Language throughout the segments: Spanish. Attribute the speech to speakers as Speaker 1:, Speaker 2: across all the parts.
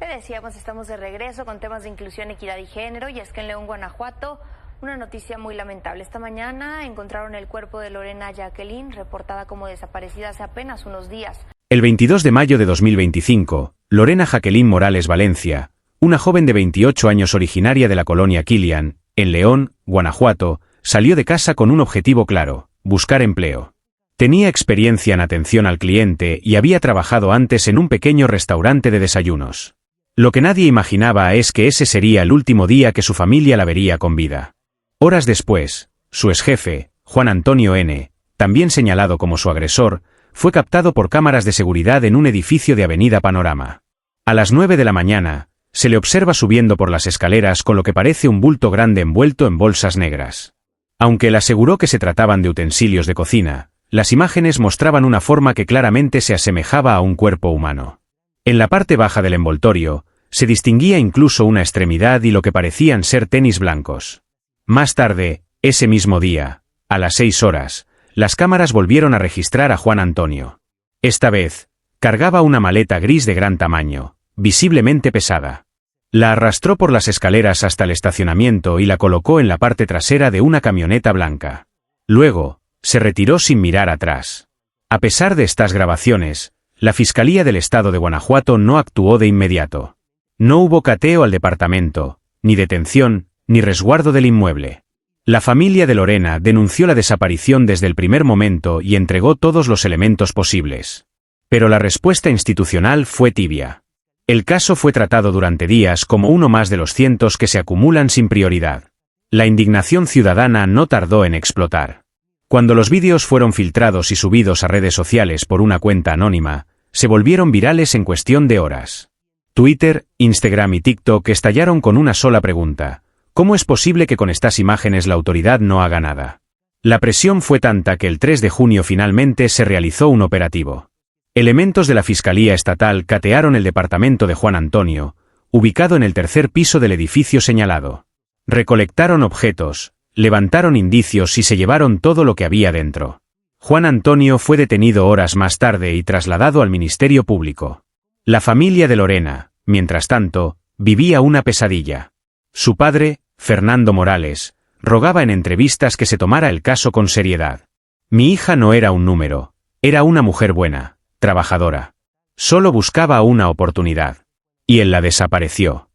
Speaker 1: Te decíamos, estamos de regreso con temas de inclusión, equidad y género, y es que en León, Guanajuato, una noticia muy lamentable. Esta mañana encontraron el cuerpo de Lorena Jacqueline, reportada como desaparecida hace apenas unos días.
Speaker 2: El 22 de mayo de 2025, Lorena Jacqueline Morales Valencia, una joven de 28 años originaria de la colonia Kilian, en León, Guanajuato, salió de casa con un objetivo claro: buscar empleo. Tenía experiencia en atención al cliente y había trabajado antes en un pequeño restaurante de desayunos. Lo que nadie imaginaba es que ese sería el último día que su familia la vería con vida. Horas después, su exjefe, Juan Antonio N., también señalado como su agresor, fue captado por cámaras de seguridad en un edificio de Avenida Panorama. A las 9 de la mañana, se le observa subiendo por las escaleras con lo que parece un bulto grande envuelto en bolsas negras. Aunque él aseguró que se trataban de utensilios de cocina, las imágenes mostraban una forma que claramente se asemejaba a un cuerpo humano. En la parte baja del envoltorio, se distinguía incluso una extremidad y lo que parecían ser tenis blancos. Más tarde, ese mismo día, a las 6 horas, las cámaras volvieron a registrar a Juan Antonio. Esta vez, cargaba una maleta gris de gran tamaño, visiblemente pesada. La arrastró por las escaleras hasta el estacionamiento y la colocó en la parte trasera de una camioneta blanca. Luego, se retiró sin mirar atrás. A pesar de estas grabaciones, la Fiscalía del Estado de Guanajuato no actuó de inmediato. No hubo cateo al departamento, ni detención, ni resguardo del inmueble. La familia de Lorena denunció la desaparición desde el primer momento y entregó todos los elementos posibles. Pero la respuesta institucional fue tibia. El caso fue tratado durante días como uno más de los cientos que se acumulan sin prioridad. La indignación ciudadana no tardó en explotar. Cuando los vídeos fueron filtrados y subidos a redes sociales por una cuenta anónima, se volvieron virales en cuestión de horas. Twitter, Instagram y TikTok estallaron con una sola pregunta: ¿cómo es posible que con estas imágenes la autoridad no haga nada? La presión fue tanta que el 3 de junio finalmente se realizó un operativo. Elementos de la Fiscalía Estatal catearon el departamento de Juan Antonio, ubicado en el tercer piso del edificio señalado. Recolectaron objetos, levantaron indicios y se llevaron todo lo que había dentro. Juan Antonio fue detenido horas más tarde y trasladado al Ministerio Público. La familia de Lorena, mientras tanto, vivía una pesadilla. Su padre, Fernando Morales, rogaba en entrevistas que se tomara el caso con seriedad. Mi hija no era un número, era una mujer buena, trabajadora. Solo buscaba una oportunidad. Y él la desapareció.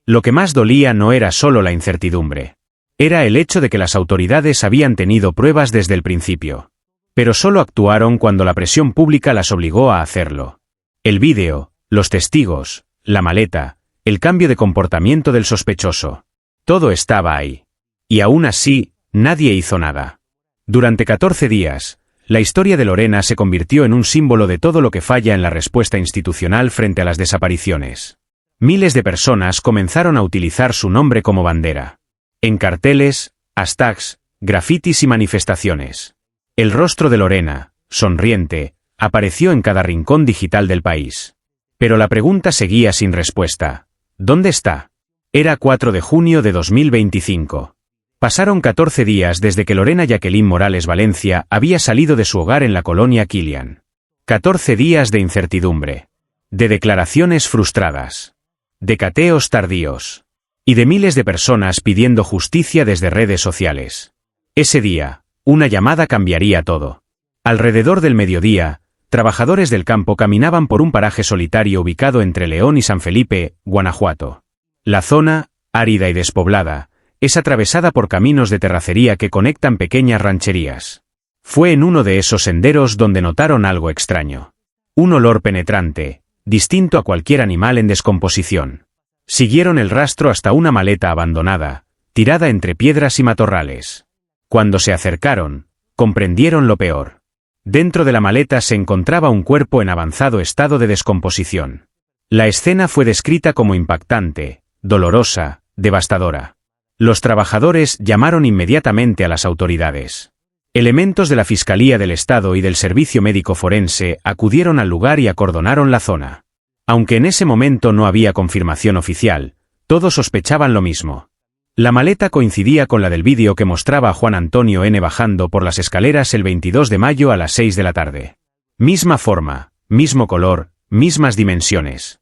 Speaker 2: Lo que más dolía no era solo la incertidumbre. Era el hecho de que las autoridades habían tenido pruebas desde el principio. Pero solo actuaron cuando la presión pública las obligó a hacerlo. El vídeo, los testigos, la maleta, el cambio de comportamiento del sospechoso. Todo estaba ahí. Y aún así, nadie hizo nada. Durante 14 días, la historia de Lorena se convirtió en un símbolo de todo lo que falla en la respuesta institucional frente a las desapariciones. Miles de personas comenzaron a utilizar su nombre como bandera. En carteles, hashtags, grafitis y manifestaciones. El rostro de Lorena, sonriente, apareció en cada rincón digital del país. Pero la pregunta seguía sin respuesta. ¿Dónde está? Era 4 de junio de 2025. Pasaron 14 días desde que Lorena Jacqueline Morales Valencia había salido de su hogar en la colonia Kilian. 14 días de incertidumbre. De declaraciones frustradas. De cateos tardíos. Y de miles de personas pidiendo justicia desde redes sociales. Ese día, una llamada cambiaría todo. Alrededor del mediodía, trabajadores del campo caminaban por un paraje solitario ubicado entre León y San Felipe, Guanajuato. La zona, árida y despoblada, es atravesada por caminos de terracería que conectan pequeñas rancherías. Fue en uno de esos senderos donde notaron algo extraño. Un olor penetrante, distinto a cualquier animal en descomposición. Siguieron el rastro hasta una maleta abandonada, tirada entre piedras y matorrales. Cuando se acercaron, comprendieron lo peor. Dentro de la maleta se encontraba un cuerpo en avanzado estado de descomposición. La escena fue descrita como impactante, dolorosa, devastadora. Los trabajadores llamaron inmediatamente a las autoridades. Elementos de la Fiscalía del Estado y del Servicio Médico Forense acudieron al lugar y acordonaron la zona. Aunque en ese momento no había confirmación oficial, todos sospechaban lo mismo. La maleta coincidía con la del vídeo que mostraba a Juan Antonio N. bajando por las escaleras el 22 de mayo a las 6 de la tarde. Misma forma, mismo color, mismas dimensiones.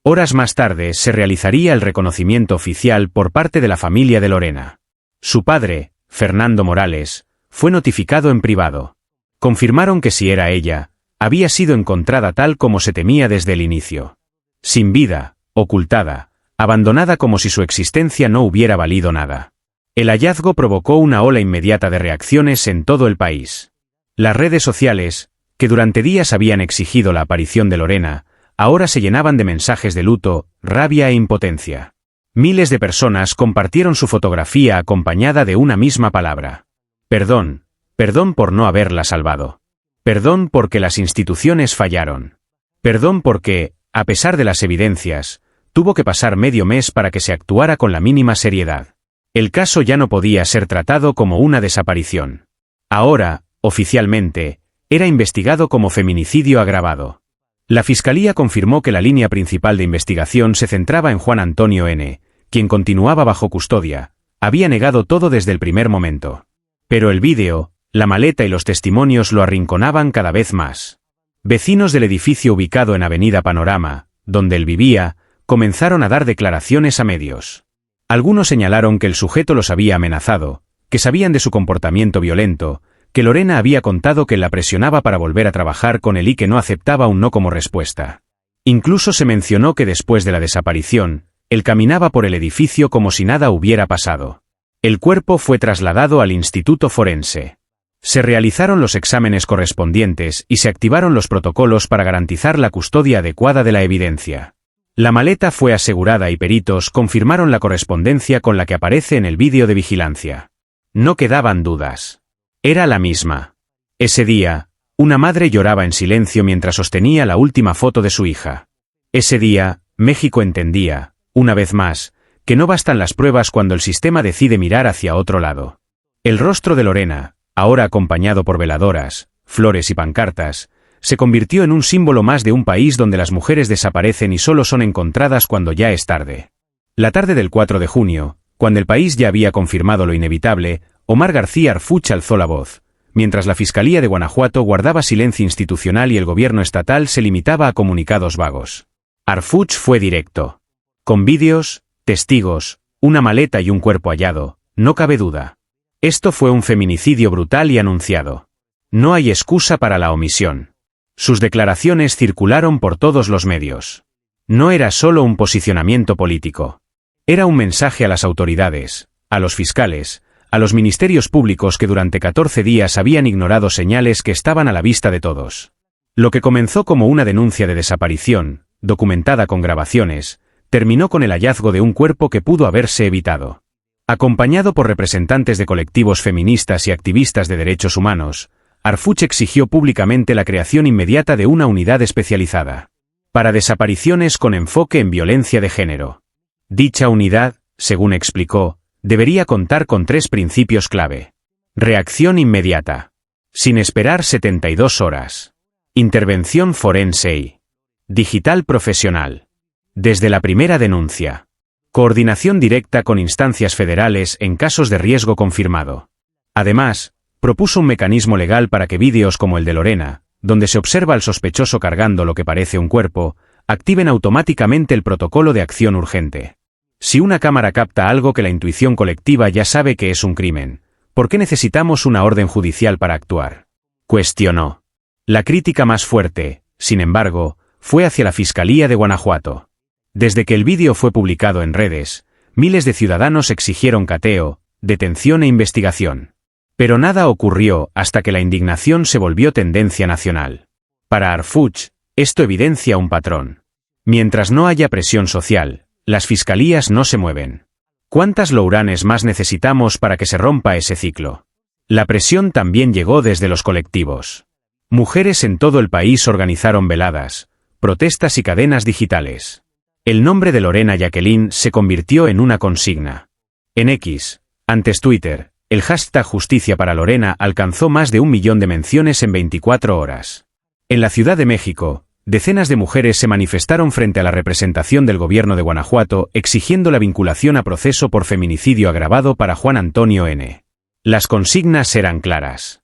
Speaker 2: Horas más tarde se realizaría el reconocimiento oficial por parte de la familia de Lorena. Su padre, Fernando Morales, fue notificado en privado. Confirmaron que si era ella, había sido encontrada tal como se temía desde el inicio. Sin vida, ocultada, abandonada como si su existencia no hubiera valido nada. El hallazgo provocó una ola inmediata de reacciones en todo el país. Las redes sociales, que durante días habían exigido la aparición de Lorena, ahora se llenaban de mensajes de luto, rabia e impotencia. Miles de personas compartieron su fotografía acompañada de una misma palabra. Perdón, perdón por no haberla salvado. Perdón porque las instituciones fallaron. Perdón porque, a pesar de las evidencias, tuvo que pasar medio mes para que se actuara con la mínima seriedad. El caso ya no podía ser tratado como una desaparición. Ahora, oficialmente, era investigado como feminicidio agravado. La Fiscalía confirmó que la línea principal de investigación se centraba en Juan Antonio N., quien continuaba bajo custodia. Había negado todo desde el primer momento. Pero el vídeo, la maleta y los testimonios lo arrinconaban cada vez más. Vecinos del edificio ubicado en Avenida Panorama, donde él vivía, comenzaron a dar declaraciones a medios. Algunos señalaron que el sujeto los había amenazado, que sabían de su comportamiento violento, que Lorena había contado que la presionaba para volver a trabajar con él y que no aceptaba un no como respuesta. Incluso se mencionó que después de la desaparición, él caminaba por el edificio como si nada hubiera pasado. El cuerpo fue trasladado al Instituto Forense. Se realizaron los exámenes correspondientes y se activaron los protocolos para garantizar la custodia adecuada de la evidencia. La maleta fue asegurada y peritos confirmaron la correspondencia con la que aparece en el vídeo de vigilancia. No quedaban dudas. Era la misma. Ese día, una madre lloraba en silencio mientras sostenía la última foto de su hija. Ese día, México entendía, una vez más, que no bastan las pruebas cuando el sistema decide mirar hacia otro lado. El rostro de Lorena, ahora acompañado por veladoras, flores y pancartas, se convirtió en un símbolo más de un país donde las mujeres desaparecen y solo son encontradas cuando ya es tarde. La tarde del 4 de junio, cuando el país ya había confirmado lo inevitable, Omar García Harfuch alzó la voz, mientras la Fiscalía de Guanajuato guardaba silencio institucional y el gobierno estatal se limitaba a comunicados vagos. Harfuch fue directo. Con vídeos, testigos, una maleta y un cuerpo hallado, no cabe duda. Esto fue un feminicidio brutal y anunciado. No hay excusa para la omisión. Sus declaraciones circularon por todos los medios. No era solo un posicionamiento político. Era un mensaje a las autoridades, a los fiscales, a los ministerios públicos que durante 14 días habían ignorado señales que estaban a la vista de todos. Lo que comenzó como una denuncia de desaparición, documentada con grabaciones, terminó con el hallazgo de un cuerpo que pudo haberse evitado. Acompañado por representantes de colectivos feministas y activistas de derechos humanos, Harfuch exigió públicamente la creación inmediata de una unidad especializada para desapariciones con enfoque en violencia de género. Dicha unidad, según explicó, debería contar con 3 principios clave. Reacción inmediata. Sin esperar 72 horas. Intervención forense y digital profesional. Desde la primera denuncia. Coordinación directa con instancias federales en casos de riesgo confirmado. Además, propuso un mecanismo legal para que vídeos como el de Lorena, donde se observa al sospechoso cargando lo que parece un cuerpo, activen automáticamente el protocolo de acción urgente. Si una cámara capta algo que la intuición colectiva ya sabe que es un crimen, ¿por qué necesitamos una orden judicial para actuar?, cuestionó. La crítica más fuerte, sin embargo, fue hacia la Fiscalía de Guanajuato. Desde que el vídeo fue publicado en redes, miles de ciudadanos exigieron cateo, detención e investigación. Pero nada ocurrió hasta que la indignación se volvió tendencia nacional. Para Harfuch, esto evidencia un patrón. Mientras no haya presión social, las fiscalías no se mueven. ¿Cuántas Louranes más necesitamos para que se rompa ese ciclo? La presión también llegó desde los colectivos. Mujeres en todo el país organizaron veladas, protestas y cadenas digitales. El nombre de Lorena Jacqueline se convirtió en una consigna. En X, antes Twitter, el hashtag Justicia para Lorena alcanzó más de 1 millón de menciones en 24 horas. En la Ciudad de México, decenas de mujeres se manifestaron frente a la representación del gobierno de Guanajuato exigiendo la vinculación a proceso por feminicidio agravado para Juan Antonio N. Las consignas eran claras.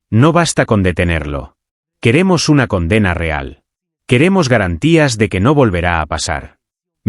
Speaker 2: No basta con detenerlo. Queremos una condena real. Queremos garantías de que no volverá a pasar.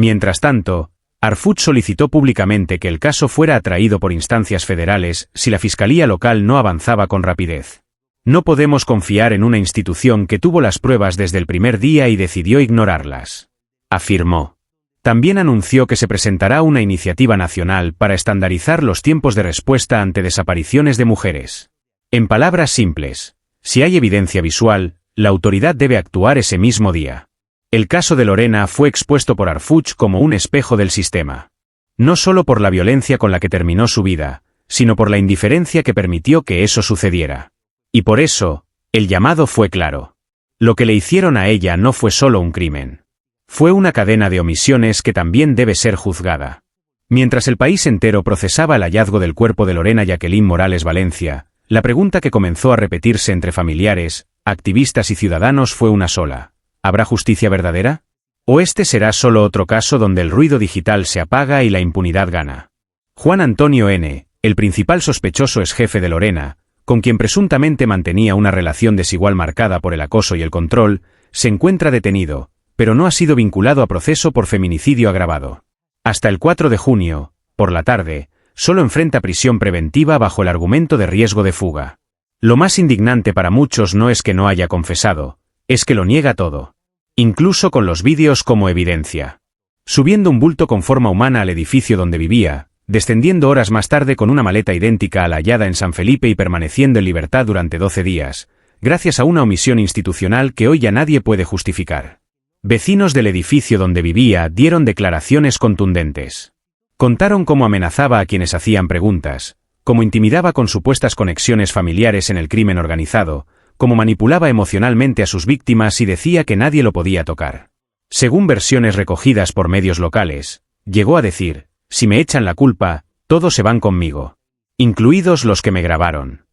Speaker 2: Mientras tanto, Arfuch solicitó públicamente que el caso fuera atraído por instancias federales si la fiscalía local no avanzaba con rapidez. No podemos confiar en una institución que tuvo las pruebas desde el primer día y decidió ignorarlas, afirmó. También anunció que se presentará una iniciativa nacional para estandarizar los tiempos de respuesta ante desapariciones de mujeres. En palabras simples, si hay evidencia visual, la autoridad debe actuar ese mismo día. El caso de Lorena fue expuesto por Arfuch como un espejo del sistema. No solo por la violencia con la que terminó su vida, sino por la indiferencia que permitió que eso sucediera. Y por eso, el llamado fue claro. Lo que le hicieron a ella no fue solo un crimen. Fue una cadena de omisiones que también debe ser juzgada. Mientras el país entero procesaba el hallazgo del cuerpo de Lorena Jacqueline Morales Valencia, la pregunta que comenzó a repetirse entre familiares, activistas y ciudadanos fue una sola. ¿Habrá justicia verdadera? ¿O este será solo otro caso donde el ruido digital se apaga y la impunidad gana? Juan Antonio N., el principal sospechoso exjefe de Lorena, con quien presuntamente mantenía una relación desigual marcada por el acoso y el control, se encuentra detenido, pero no ha sido vinculado a proceso por feminicidio agravado. Hasta el 4 de junio, por la tarde, solo enfrenta prisión preventiva bajo el argumento de riesgo de fuga. Lo más indignante para muchos no es que no haya confesado, es que lo niega todo, incluso con los vídeos como evidencia. Subiendo un bulto con forma humana al edificio donde vivía, descendiendo horas más tarde con una maleta idéntica a la hallada en San Felipe y permaneciendo en libertad durante 12 días, gracias a una omisión institucional que hoy ya nadie puede justificar. Vecinos del edificio donde vivía dieron declaraciones contundentes. Contaron cómo amenazaba a quienes hacían preguntas, cómo intimidaba con supuestas conexiones familiares en el crimen organizado, cómo manipulaba emocionalmente a sus víctimas y decía que nadie lo podía tocar. Según versiones recogidas por medios locales, llegó a decir, si me echan la culpa, todos se van conmigo, incluidos los que me grabaron.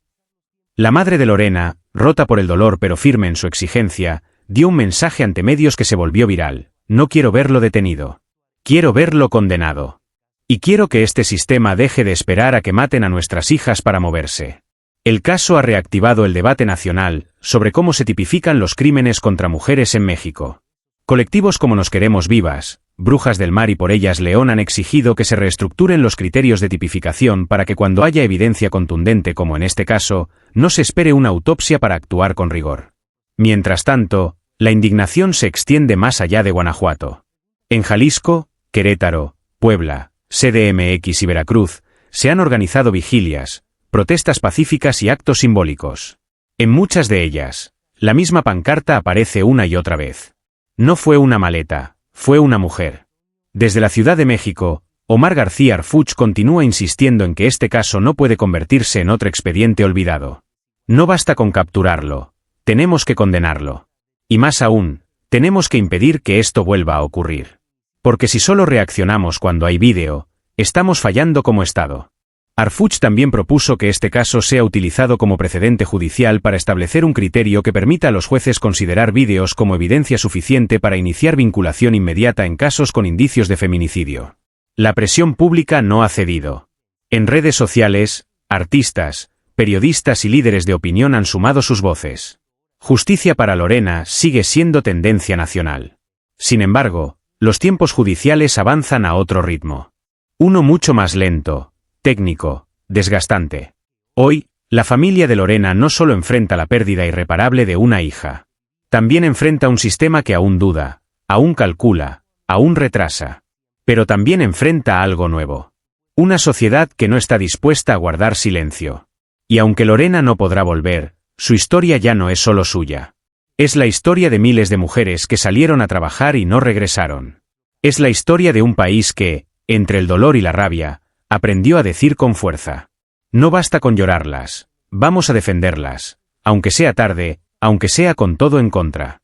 Speaker 2: La madre de Lorena, rota por el dolor pero firme en su exigencia, dio un mensaje ante medios que se volvió viral, no quiero verlo detenido. Quiero verlo condenado. Y quiero que este sistema deje de esperar a que maten a nuestras hijas para moverse. El caso ha reactivado el debate nacional sobre cómo se tipifican los crímenes contra mujeres en México. Colectivos como Nos Queremos Vivas, Brujas del Mar y Por Ellas León han exigido que se reestructuren los criterios de tipificación para que cuando haya evidencia contundente como en este caso, no se espere una autopsia para actuar con rigor. Mientras tanto, la indignación se extiende más allá de Guanajuato. En Jalisco, Querétaro, Puebla, CDMX y Veracruz, se han organizado vigilias, protestas pacíficas y actos simbólicos. En muchas de ellas, la misma pancarta aparece una y otra vez. No fue una maleta, fue una mujer. Desde la Ciudad de México, Omar García Arfuch continúa insistiendo en que este caso no puede convertirse en otro expediente olvidado. No basta con capturarlo, tenemos que condenarlo. Y más aún, tenemos que impedir que esto vuelva a ocurrir. Porque si solo reaccionamos cuando hay vídeo, estamos fallando como Estado. Arfuch también propuso que este caso sea utilizado como precedente judicial para establecer un criterio que permita a los jueces considerar vídeos como evidencia suficiente para iniciar vinculación inmediata en casos con indicios de feminicidio. La presión pública no ha cedido. En redes sociales, artistas, periodistas y líderes de opinión han sumado sus voces. Justicia para Lorena sigue siendo tendencia nacional. Sin embargo, los tiempos judiciales avanzan a otro ritmo. Uno mucho más lento, técnico, desgastante. Hoy, la familia de Lorena no solo enfrenta la pérdida irreparable de una hija. También enfrenta un sistema que aún duda, aún calcula, aún retrasa. Pero también enfrenta algo nuevo. Una sociedad que no está dispuesta a guardar silencio. Y aunque Lorena no podrá volver, su historia ya no es solo suya. Es la historia de miles de mujeres que salieron a trabajar y no regresaron. Es la historia de un país que, entre el dolor y la rabia, aprendió a decir con fuerza. No basta con llorarlas, vamos a defenderlas, aunque sea tarde, aunque sea con todo en contra.